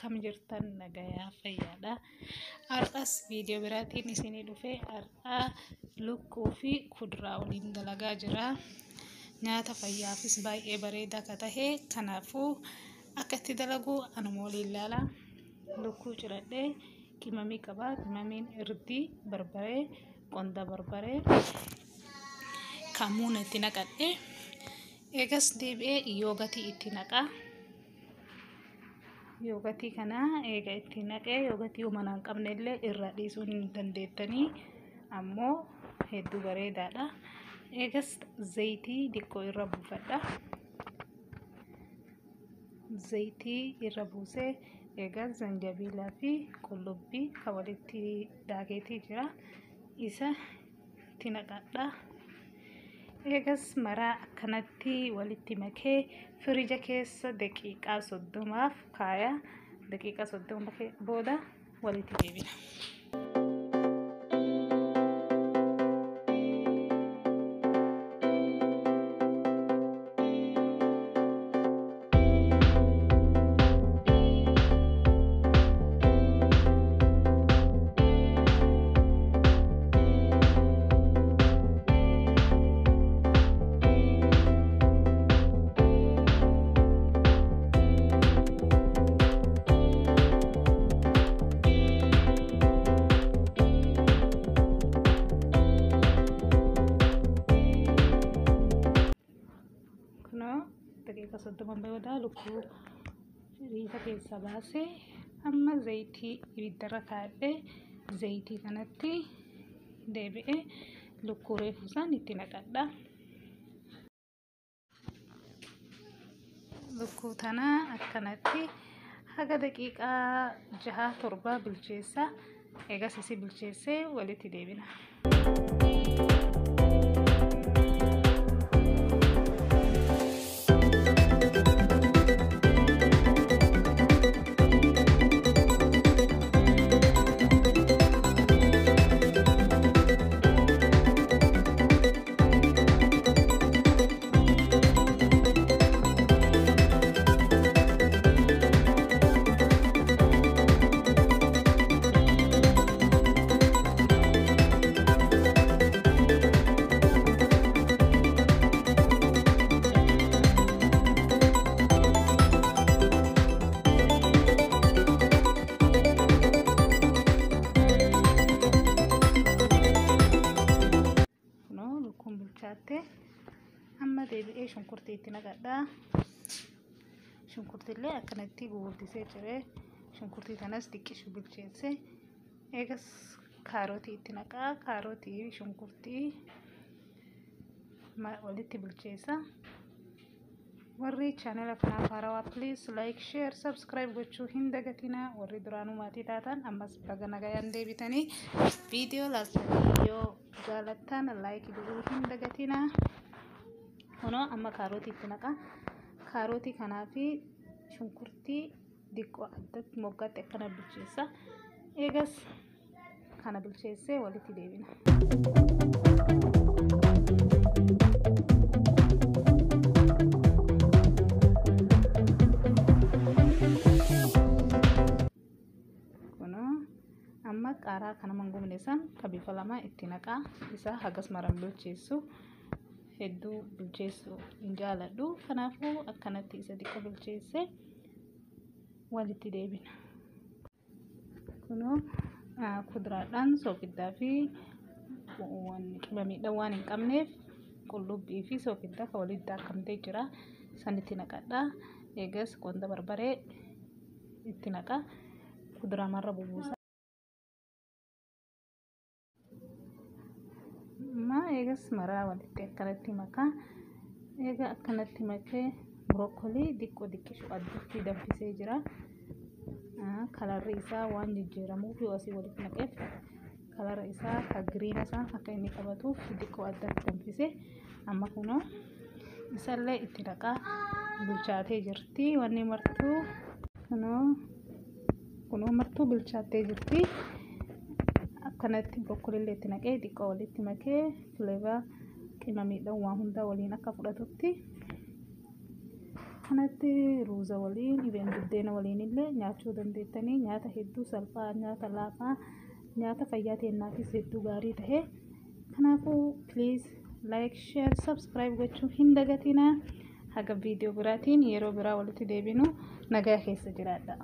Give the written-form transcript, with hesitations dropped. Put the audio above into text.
akkam jirtan nagayaa fayyaadha. Har'as viidiyoo biraatiin isinii dhufee har'a lukkuu fi kuduraa waliin dalagaa jira. Nyaata fayyaafis baay'ee bareedaa akka tahe kanaafuu akka itti dalagu anuma waliin ilaala. Lukkuu ciradhee qimamii qaba. Qimamiin irdii, barbaree, qonda barbaree, kamuun itti naqadhe. Eegas deebi'ee yoogatii itti naqaa. Yoogatii kana eega itti naqee yoogatii manaan qabnellee irra dhiisuu hin dandeettanii ammoo hedduu bareedaadha. Eegas zayitii diqqoo irra buufadha. Zayitii irra buusee eegas zanjabiilaa fi qullubbii kan walitti daakeetii jira isa itti naqadha. Eegas maraa akkanatti walitti makee firija keessa daqiiqaa 30 kaaya. Daqiiqaa 30 booda walitti deebina. Daqiiqaa 30 booda lukkuu firiisa keessa baasee amma zayitii ibiddarra kaa'ee zayitii kanatti deebi'ee lukkuu reefuu isaan itti naqadha. Lukkuu tana akkanatti haga daqiiqaa 6-7 bilcheessa. Eegas isi bilcheessee walitti deebina. Amma deebi'ee shunkurtii itti naqadha. Shunkurtiillee akkanatti gurguddisee jiree shunkurtii kanas xiqqishu bilcheesse. Eegas kaarotii itti naqaa. Kaarotii shunkurtii walitti bilcheessa. Warri chaanela kanaaf haarawaa please like, share, subscribe gochuu hin dagatinaa. Warri duraanuu maatii taatan ammas baga nagayaan deebitanii viidiyoo laastanii yoo jaalattan like godhuu hin dagatinaa. Kunoo amma kaarotii itti naqaa. Kaarotii kanaa fi shunkurtii diqqoo addatti moggaatti akkana bilcheessa. Eegas kana bilcheessee walitti deebina. Amma qaaraa kana mangumne san kabifa lama itti naqaa. Isa hagas maran bilcheessu hedduu bilcheessu hin jaaladhu. Kanaafuu akkanatti isa xiqqoo bilcheesse walitti deebina. Kunoo kuduraadhaan soogiddaa fi qimamiidhaan waan hin qabneef qullubbii fi soogiddaa kan walitti daakamtee jira. Sanitti naqadha. Eegas qonda barbaree itti naqaa. Kuduraa marra bubuusa. Eegas maraa walitti akkanatti makaa. Eega akkanatti makee brokkolii diqqoo diqqishu addatti danfisee jira. Kalarri isaa waan jijjiiramuuf yoo asii walitti naqeef kalarri isaa kan giriina isaa akka inni qabatuuf diqqoo addatti danfisee amma kunoo isallee itti naqaa. Bilchaatee jirti wanni martuu. Kunoo martuu bilchaatee jirti. Akkanatti brokkolii itti naqee diqqoo walitti makee flavor qimamiidhaan waan hunda waliin akka fudhatutti kanatti ruuza waliin ibeen buddeena waliin illee nyaachuu dandeettanii nyaata hedduu salphaa nyaata laafaa nyaata fayyaa teennaafis hedduu gaarii ta'e kanaafuu please like share subscribe gochuu hin dagatinaa haga viidiyoo biraatiin yeroo biraa walitti deebinu nagaa keessa jiraadha.